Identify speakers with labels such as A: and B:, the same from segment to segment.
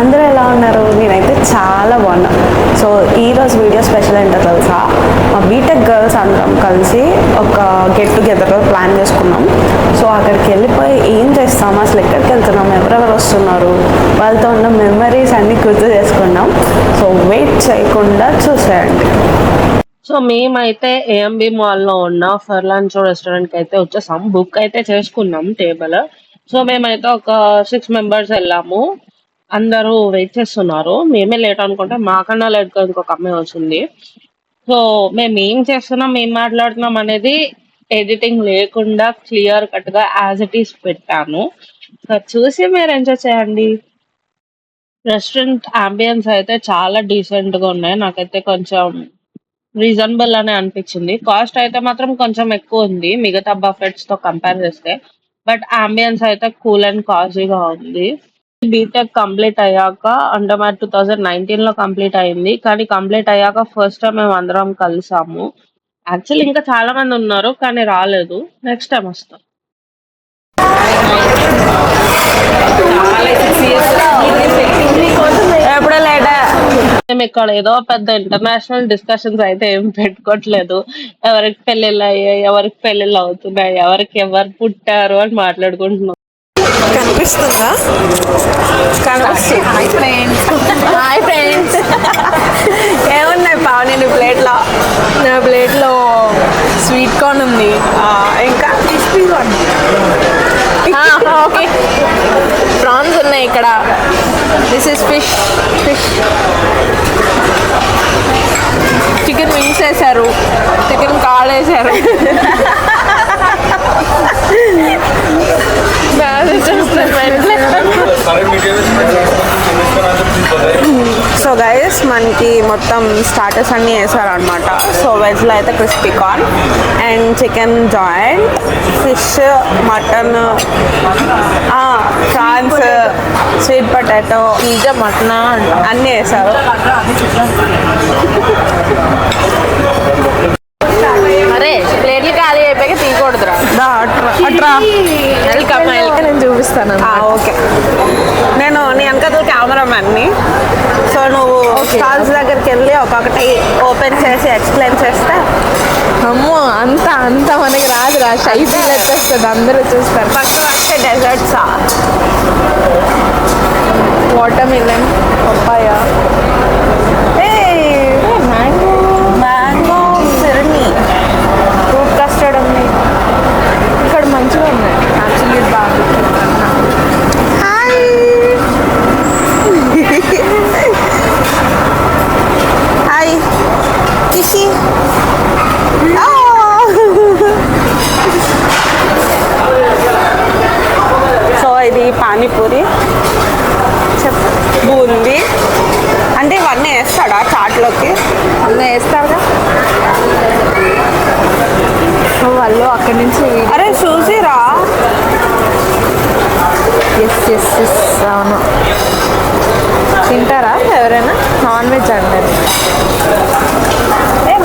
A: అందరూ ఎలా ఉన్నారు? నేనైతే చాలా బాగున్నా. సో ఈరోజు వీడియో స్పెషల్ ఏంటో తెలుసా? మా బీటెక్ గర్ల్స్ అందరం కలిసి ఒక గెట్ టుగెదర్ ప్లాన్ చేసుకున్నాం. సో అక్కడికి వెళ్ళిపోయి ఏం చేస్తాం, అసలు ఎక్కడికి వెళ్తున్నాం, ఎవరెవరు వస్తున్నారు, వాళ్ళతో ఉన్న మెమరీస్ అన్నీ గుర్తు చేసుకున్నాం. సో వెయిట్ చేయకుండా చూసేయండి.
B: సో మేమైతే ఏఎంబి మాల్లో ఉన్న ఫర్లాన్స్ రెస్టారెంట్కి అయితే వచ్చేసాం. బుక్ అయితే చేసుకున్నాం టేబుల్. సో మేమైతే ఒక 6 మెంబర్స్ వెళ్ళాము. అందరూ వెయిట్ చేస్తున్నారు. మేమే లేట్ అనుకుంటే మాకన్నా లేట్గా ఇంకొక అమ్మాయి వచ్చింది. సో మేము ఏం చేస్తున్నాం, ఏం మాట్లాడుతున్నాం అనేది ఎడిటింగ్ లేకుండా క్లియర్ కట్గా యాజ్ ఇట్ ఈస్ పెట్టాను. సో చూసి మీరు ఎంజాయ్ చేయండి. రెస్టారెంట్ అంబియన్స్ అయితే చాలా డీసెంట్గా ఉన్నాయి. నాకైతే కొంచెం రీజనబుల్ అనే అనిపించింది. కాస్ట్ అయితే మాత్రం కొంచెం ఎక్కువ ఉంది మిగతా బఫెట్స్ తో కంపేర్ చేస్తే. బట్ అంబియన్స్ అయితే కూల్ అండ్ కాజీగా ఉంది. బీటెక్ కంప్లీట్ అయ్యాక అంటే మరి 2019 లో కంప్లీట్ అయింది. కానీ కంప్లీట్ అయ్యాక ఫస్ట్ టైం మేము అందరం కలిసాము. యాక్చువల్లీ ఇంకా చాలా మంది ఉన్నారు కానీ రాలేదు. నెక్స్ట్ టైం వస్తాం. మేము ఇక్కడ ఏదో పెద్ద ఇంటర్నేషనల్ డిస్కషన్స్ అయితే ఏం పెట్టుకోవట్లేదు. ఎవరికి పెళ్ళిళ్ళు అయ్యాయి, ఎవరికి పెళ్ళిళ్ళు అవుతున్నాయి, ఎవరు పుట్టారు అని మాట్లాడుకుంటున్నాం.
A: కనిపిస్తుందా? Hi friends. ఏమున్నాయి పావని నీ ప్లేట్లో?
C: నా ప్లేట్లో స్వీట్ కార్న్ ఉంది,
A: ఇంకా క్రిస్పీ కార్న్.
C: ఓకే, ప్రాన్స్ ఉన్నాయి ఇక్కడ. This is fish. Chicken wings వేసారు, చికెన్ కాల్ వేసారు.
A: సో గైస్ మనకి మొత్తం స్టార్టర్స్ అన్నీ వేసారనమాట. సో వెజ్లో అయితే crispy corn and chicken joint, fish, mutton, prawns, sweet potato,
C: pizza, mutton
A: అన్నీ వేసారు.
C: అరే ప్లేట్లు ఖాళీ అయిపోయాక తీయకూడదురా.
A: అట్రా
C: వెల్కమ్, నేను చూపిస్తాను.
A: ఓకే, నేను నీ వెనకాల కెమెరామ్యాన్ని. సో నువ్వు స్టాల్స్ దగ్గరికి వెళ్ళి ఒక్కొక్కటి ఓపెన్ చేసి ఎక్స్ప్లెయిన్ చేస్తే.
C: అమ్మో, అంత మనకి రాదురా, షై ఫీల్ వచ్చేస్తుంది, అందరూ చూస్తారు.
A: ఫస్ట్ వస్తే డెజర్ట్సా?
C: వాటర్ మిలన్, పప్పాయ,
A: మ్యాంగో సిరని,
C: ఫ్రూట్ కస్టర్డ్ ఉంది. ఇక్కడ మంచిగా ఉన్నాయి యాక్చువల్లీ. బాగా
A: హాయ్ కిషి. సో ఇది పానీపూరి, బూందీ. అంటే ఇవన్నీ వేస్తాడా చాట్లోకి?
C: అన్నీ వేస్తారుగా వాళ్ళు అక్కడి నుంచి.
A: అరే చూసిరా.
C: ఎస్ అవును. తింటారా ఎవరైనా? నాన్ వెజ్ అంటారు.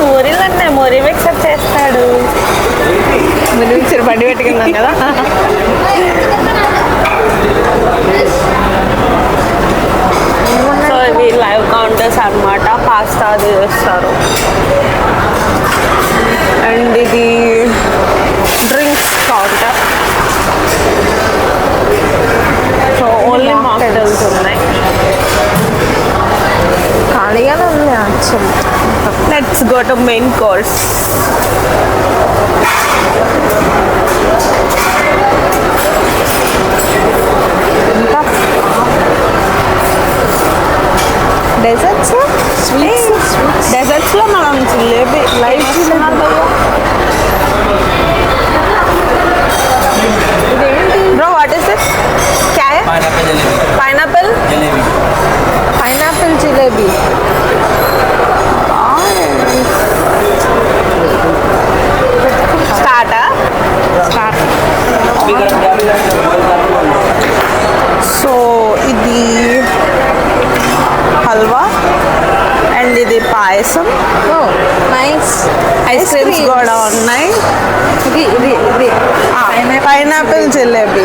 A: మూరీలు ఉన్నాయి, మూరీ మిక్సర్ చేస్తాడు.
C: మీరు మిక్సర్ బండి పెట్టుకున్నాం కదా.
A: సో ఇవి లైవ్ కౌంటర్స్ అన్నమాట. పాస్తా అది చేస్తారు. అండ్ ఇది drinks counter. So only mocktails ఉన్నాయి.
C: ఖాళీగానే ఉంది actually.
A: Let's go to main course. Desserts, డెజర్ట్స్లో మనం jalebi live bro. What is it? క్యా హై? పైనాపిల్
C: జిలేబీ.
A: స్టార్ట్. సో ఇది హల్వా అండ్ ఇది పాయసం.
C: నైస్.
A: ఐస్ క్రీమ్స్ కూడా ఉన్నాయి.
C: ఇది
A: పైనాపిల్ జిలేబీ.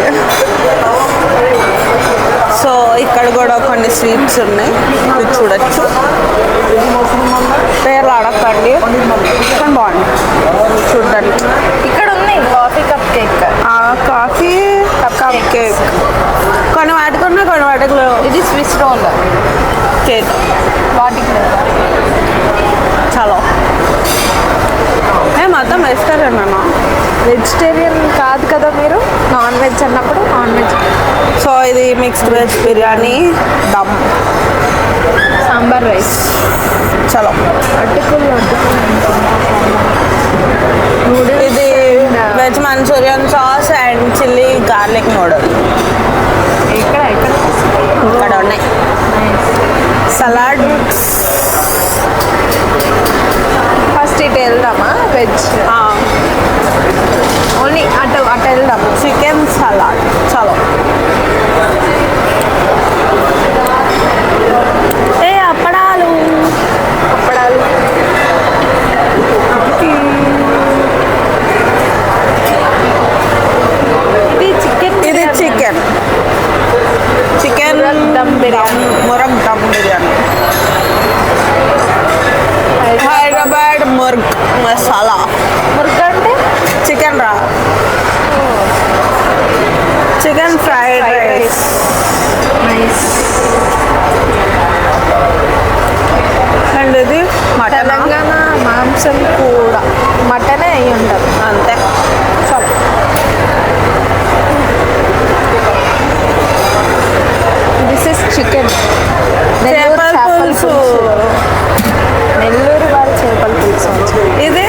A: సో ఇక్కడ కూడా కొన్ని స్వీట్స్ ఉన్నాయి, మీరు చూడొచ్చు. పేర్లు అడగండి, కానీ బాగుంది చూడండి.
C: ఇక్కడ ఉంది coffee cup cake.
A: Coffee cup cake కొన్ని వాటికి ఉన్నాయి, కొన్ని వాటికి లేవు.
C: ఇది స్విస్ రోల్
A: కేక్
C: వాటికి లేదు.
A: చాలా మొత్తం వెజిటేరియన్ అన్న.
C: వెజిటేరియన్ కాదు కదా మీరు, నాన్ వెజ్ అన్నప్పుడు నాన్ వెజ్.
A: సో ఇది mixed veg biryani, dum,
C: sambar rice,
A: చలో.
C: అటుకులు
A: ఇది veg manchurian sauce and chilli garlic noodle.
C: ఇక్కడ ఇక్కడ
A: ఇక్కడ ఉన్నాయి. సలాడ్.
C: ఫస్ట్ ఇటు వెళ్దామా? వెజ్ ఓన్లీ అటు అటు వెళ్దాం.
A: చికెన్ సలాడ్, చలో. అప్పడాలు
C: అప్పడాలు. ఇది చికెన్,
A: ఇది చికెన్
C: దమ్ బిర్యానీ.
A: మురగ్ దమ్ బిర్యానీ. హైదరాబాద్ ముర్గ్ మసాలా.
C: ముర్గ్ అంటే
A: చికెన్ రా, chicken fried rice.
C: Nice.
A: And ఇది మటన్.
C: తెలంగాణ మాంసం కూడా మటనే అయి ఉంటుంది
A: అంతే. చలో.
C: This is chicken.
A: చేపల పులుసు.
C: నెల్లూరు వారి చేపల పులుసు.
A: ఇది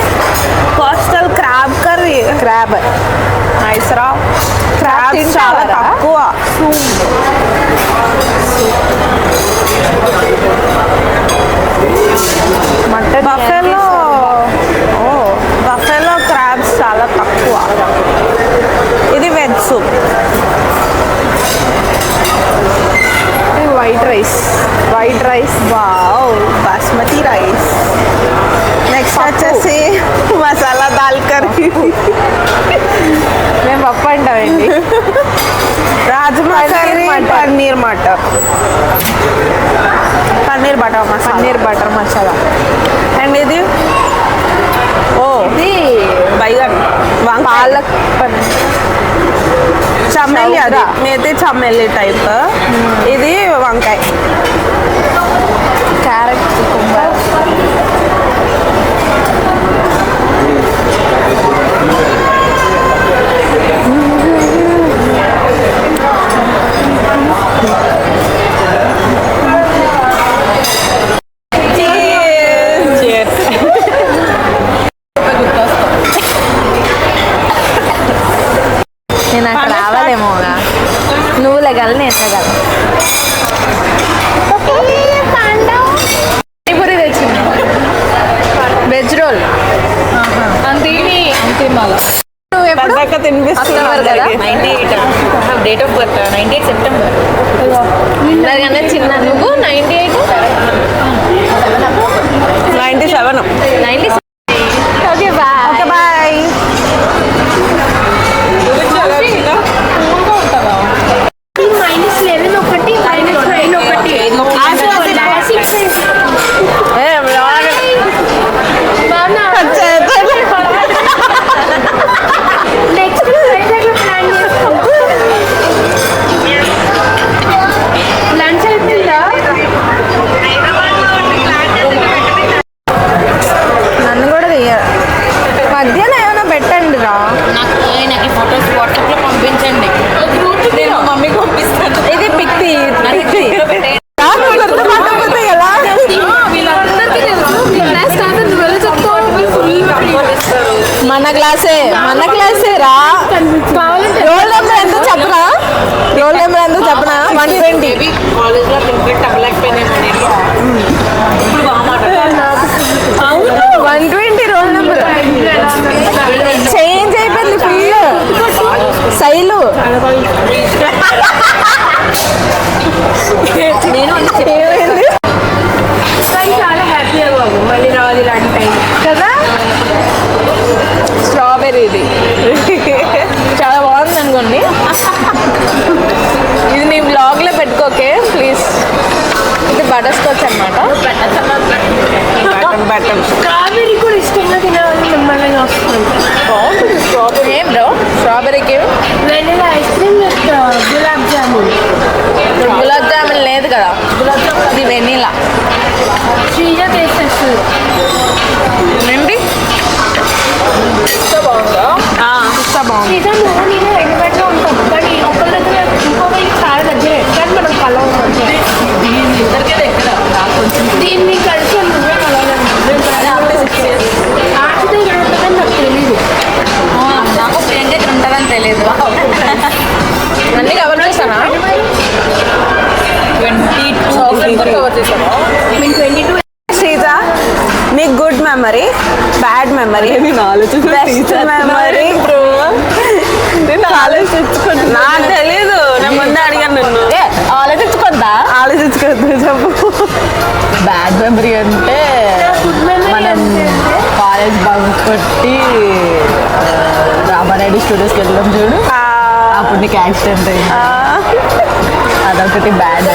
A: coastal crab curry.
C: Crab
A: nice రా.
C: క్రాబ్
A: చాలా తక్కువ.
C: మటన్
A: బఫెలో బఫెలో క్రాబ్స్ చాలా తక్కువ. ఇది veg soup.
C: White rice. White rice.
A: Wow, basmati rice. Next వచ్చేసి మసాలా దాల్ కర్రీ.
C: మేము పప్పు అంటామండి.
A: Rajma curry, paneer matar, paneer butter masala.
C: Paneer butter masala.
A: And ఇది
C: ఇది
A: బైగన్,
C: పాలక్ పన్నీర్.
A: చమ్మేలి. అది
C: చౌదా.
A: మేతి చమ్మేలి టైప్. ఇది వంకాయ.
C: Carrot cucumber. నేను అక్కడ రావాలేమోగా. నువ్వు లెగాలి, నేను లెగాలి. పానీపూరి తెచ్చింది. Veg roll. నువ్వు ఎప్పుడు
A: పెద్దక్క తినిపిస్తుంది
C: వస్తున్నారు కదా?
A: అందరికీ.
D: 98 డేట్ ఆఫ్ బర్త్ 98 సెప్టెంబర్.
C: అందరికన్నా చిన్న. నువ్వు 98.
A: 97.
C: 90. Okay bye.
A: Okay bye.
C: -11 ఒకటి -9 ఒకటి. నెక్స్ట్ ప్లాన్ చేసుకో. లంచ్ అయిపోయిందా? నన్ను కూడా మధ్యాహ్నం ఏమైనా పెట్టండి రా.
D: నాకు ఫొటోస్ వాట్సాప్ లో పంపించండి. నేను మా మమ్మీకి పంపిస్తాను.
C: ఇది పిక్తి. మన క్లాసే రా. రోల్ నెంబర్ ఎంతో చెప్పనా? రోల్ నెంబర్ ఎంతో చెప్పనా? 120.
D: కాలేజ్ లో క్రికెట్ అవ్వలేకపోయినా ఇప్పుడు బాగా మాట్లాడుతున్నాను.
C: 120 రోల్ నెంబర్. చేంజ్ అయిపోయింది ఫుల్ శైలు.
D: నేను
C: ఏమైంది?
D: చాలా హ్యాపీగా బాబు మళ్ళీ రావాలి ఇలాంటి టైం
C: కదా. స్ట్రాబెర్రీ ఇది చాలా బాగుంది అనుకోండి. ఇది నీ బ్లాగ్ లో పెట్టుకో బటర్ స్కాచ్ అనమాట.
B: స్ట్రాబెర్రీ కూడా ఇష్టంగా తినేవాళ్ళు మిమ్మల్ని వస్తుంది.
C: ఏం బ్రో స్ట్రాబెర్రీకి
B: vanilla ice cream gulab jamun.
C: Gulab jamun లేదు కదా, ఇది వెనీలా.
B: శ్రీజ టేస్ట్ వస్తుంది.
C: ఏంటి బాగుందా? బాగుంది.
B: శ్రీజ నువ్వు నేను ఎగ్జాక్ట్గా ఉంటాం, కానీ ఒకరి దగ్గర ఇంకొకరికి చాలా దగ్గరే, కానీ మనం కలవ దీన్ని కలిసి నువ్వే కలవాలని ఆశతో ఇక్కడ ఉంటుందని నాకు తెలీదు.
D: నాకు ప్రియాంక ఇక్కడ ఉంటుందని తెలియదు.
C: అన్ని కవర్ చేస్తానా?
D: 22
C: కవర్ చేస్తాను.
B: మేము 22
A: శ్రీజ, నీ good memory, bad memory, best memory. నాకు తెలీదు, నేను ముందే అడిగాను నిన్ను. ఆలోచించుకోద్దు చెప్పు.
C: బ్యాడ్ మెమరీ అంటే మనం కాలేజ్ బంక్ కొట్టి రామారెడ్డి స్టూడియోస్కి వెళ్ళడం చూడు, అప్పుడు నీకు యాక్సిడెంట్ అయింది, అదొకటి బ్యాడ్.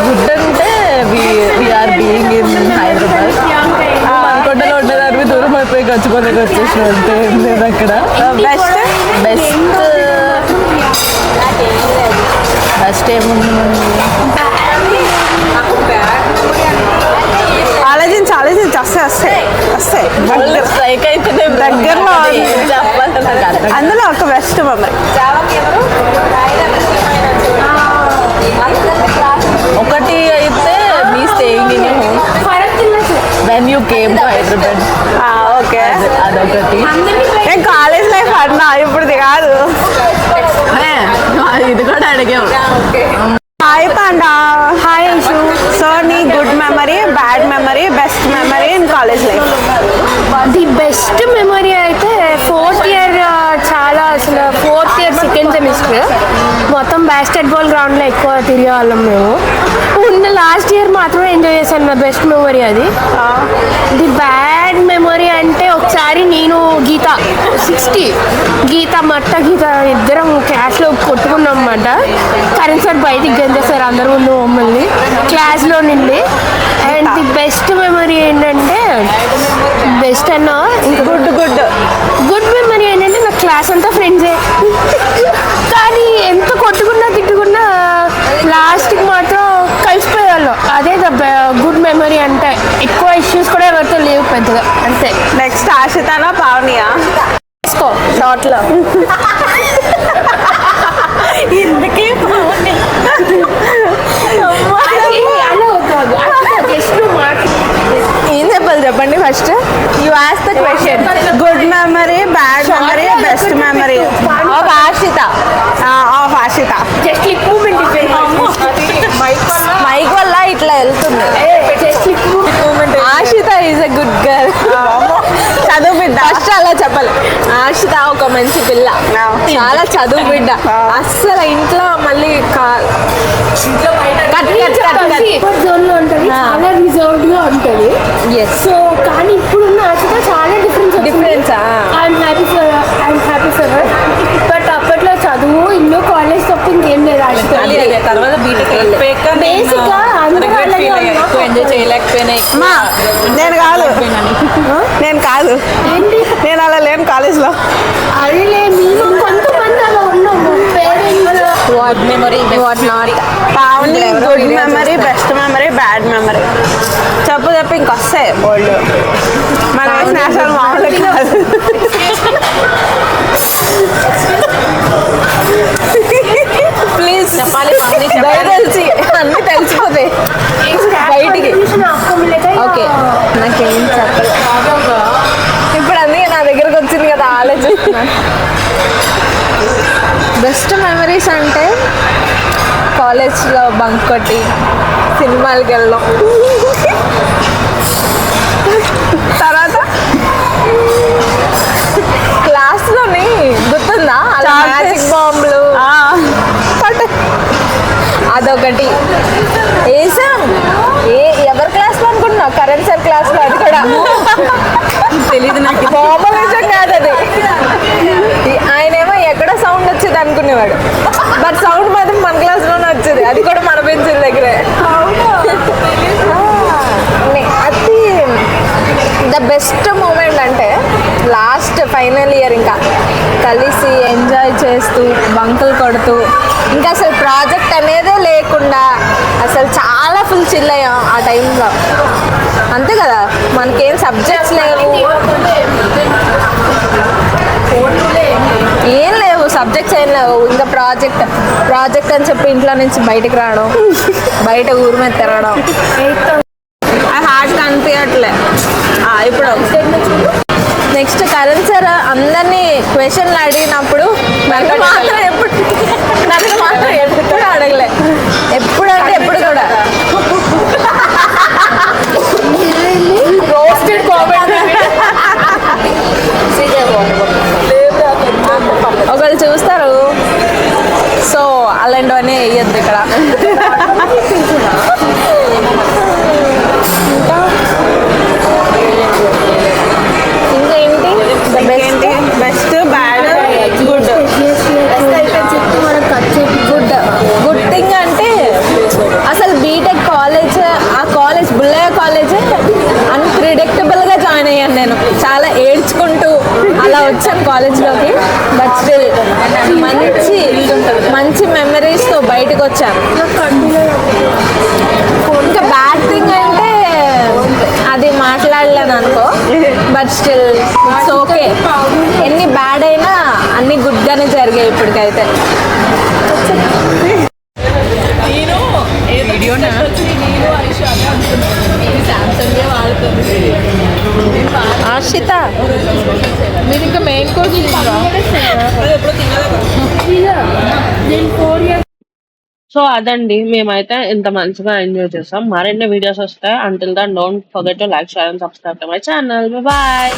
C: గుడ్ అంటే వీఆర్ బీయింగ్ ఇన్ హైదరాబాద్. మనకొండలో ఉండేదాన్ని దూరం అయిపోయి గచ్చుకోలేక వచ్చేసిన అంటే ఏం లేదు అక్కడ.
A: బెస్ట్
C: బెస్ట్ ఏముంది?
A: ఆలోచించి వస్తాయి
C: స్ట్రైక్ అయితే
A: దగ్గరలో ఉంది.
C: చెప్పాలి నాకు అర్థం.
A: అందులో ఒక బెస్ట్ మెమరీ.
C: ఒకటి అయితే మీ staying in home when you came to Hyderabad.
A: Okay,
C: అదొకటి.
A: నేను కాలేజ్ లైఫ్ అన్నా, ఇప్పుడు కాదు.
C: ఇది కూడా అడిగాం.
A: Hi panda. Hi Anshu. So నీ good memory, bad memory, best memory in college life.
B: The best memory అయితే 4th ఇయర్, చాలా అసలు 4th ఇయర్ సెకండ్ సెమిస్టర్ మొత్తం బాస్కెట్బాల్ గ్రౌండ్లో ఎక్కువ తిరిగేవాళ్ళం మేము. ఉన్న లాస్ట్ ఇయర్ మాత్రమే ఎంజాయ్ చేశాను, నా బెస్ట్ మెమరీ అది. ది బ్యాడ్ మెమరీ అంటే ఒకసారి నేను గీత 60 గీత ఇద్దరం క్లాస్లో కొట్టుకున్నాం అన్నమాట. కరెంట్ సార్ బయటికి గంజేశారు అందరూ ముందు మమ్మల్ని క్లాస్లో నుండి. అండ్ ది బెస్ట్ మెమరీ ఏంటంటే, బెస్ట్ అన్నా ఇంకా గుడ్ మెమరీ ఏంటంటే నా క్లాస్ అంతా ఫ్రెండ్సే, కానీ ఎంత కొట్టుకున్నా తిట్టుకున్నా లాస్ట్కి మాత్రం కలిసిపోయేవాళ్ళం. అదే ద గుడ్ మెమరీ అంటే. ఎక్కువ ఇష్యూస్ కూడా ఎవరితో లేవు పెద్దగా, అంతే.
A: నెక్స్ట్ ఆశితానా పావనియా?
B: తీసుకో షార్ట్లో.
A: ఇందుకే
C: ఏం చెప్పాలి చెప్పండి first. You ask the question.
A: Good memory, bad memory, best memory
C: of Ashita.
A: Of Ashita.
B: Just improvement
C: mic వల్ల ఇట్లా వెళ్తుంది. Ashita is a good girl.
A: చదువు బిడ్డ.
C: ఫస్ట్ అలా చెప్పాలి. ఆశిత ఒక మంచి పిల్ల, చాలా చదువు బిడ్డ. అస్సలు ఇంట్లో మళ్ళీ
B: జోన్ లో ఉంటుంది, చాలా రిజర్వ్డ్ గా ఉంటుంది. సో కానీ ఇప్పుడున్న ఆశిత చాలా difference. I'm happy for her. But అప్పట్లో చదువు ఇల్లు కాలేజ్ తప్ప ఇంకేం లేదు ఆశిత.
D: తర్వాత బీటెక్
B: బేసిక్ గా అందరూ అలాగే ఉన్నారు.
D: ఎంజాయ్ చేయలేకపోయినాయి.
A: నేను కాదు, నేను అలా లేను కాలేజ్లో.
B: అదిలే మేము కొంతమంది అలా ఉన్నాము. Parents
C: what memory what not.
A: Pavani good memory, best memory, bad memory చెప్పు ఇంకొస్తాయి బోల్డ్. మన వేసిన అసలు మామూలు కాదు.
C: ప్లీజ్
D: చెప్పాలి
C: దయచేసి అన్నీ తెలిసిపోతాయి బయటికి. ఓకే, నాకేం చెప్పలేదు. ఇప్పుడు అందుకే నా దగ్గరకు వచ్చింది కదా ఆలోచిస్తున్నా. బెస్ట్ మెమరీస్ అంటే కాలేజ్లో బంక్ కొట్టి సినిమాలకి వెళ్ళడం, తర్వాత క్లాస్లోని గుర్తుందా మ్యాజిక్ బాంబులు, అదొకటి వేసాం. ఎవరి క్లాస్లో అనుకుంటున్నావు? కరెంట్ సార్ క్లాస్లో. అది కూడా
D: తెలీదు నాకు.
C: బాంబు వేసాం కాదు అది. ఆయనేమో ఎక్కడ సౌండ్ వచ్చేది అనుకునేవాడు, బట్ సౌండ్ మాత్రం మన క్లాస్ అది కూడా మన బెంచీల దగ్గరే. అది ద బెస్ట్ మూమెంట్ అంటే లాస్ట్ ఫైనల్ ఇయర్ ఇంకా కలిసి ఎంజాయ్ చేస్తూ బంకులు కొడుతూ ఇంకా అసలు ప్రాజెక్ట్ అనేదే లేకుండా అసలు చాలా ఫుల్ చిల్ అయ్యాం ఆ టైంలో. అంతే కదా, మనకేం సబ్జెక్ట్స్ లేవు, ఏం లేవు, సబ్జెక్ట్స్ ఏం లేవు. ఇంకా ప్రాజెక్ట్ అని చెప్పి ఇంట్లో నుంచి బయటకు రావడం, బయట ఊరు మీద తిరగడం, అది హార్ట్గా అనిపించట్లే. ఇప్పుడు నెక్స్ట్ కరణ్ సార్ అందరినీ క్వశ్చన్లు అడిగినప్పుడు నన్ను మాత్రం ఎప్పుడు అడగలే. ఎప్పుడంటే ఎప్పుడు కూడా రోస్టెడ్ కామెంట్. ఒకళ్ళు చూస్తారు, సో అలాంటివన్నీ వేయద్దు ఇక్కడ. ఇంకేంటి best bad good good thing అంటే అసలు బీటెక్ కాలేజ్, ఆ కాలేజ్ బుల్లయ్య కాలేజ్ అన్ప్రిడిక్టబుల్గా జాయిన్ అయ్యాను నేను. చాలా ఏడ్చుకుంటూ అలా వచ్చాను కాలేజ్లోకి. బట్ స్టిల్ మంచి మెమరీస్తో బయటకు వచ్చాను. ఇంకా బ్యాడ్ థింగ్ అంటే అది మాట్లాడలేను అనుకో, బట్ స్టిల్ ఇట్స్ ఓకే. ఎన్ని బ్యాడ్ అయినా అన్ని గుడ్గానే జరిగాయి ఇప్పటికైతే. ఆర్షిత మీరు ఇంకా మెయిన్ కోర్స్
B: సో అదండి, మేమైతే ఇంత మంచిగా ఎంజాయ్ చేస్తాం. మరిన్ని వీడియోస్ వస్తాయి. Until then don't forget to like, share and subscribe to my channel. Bye.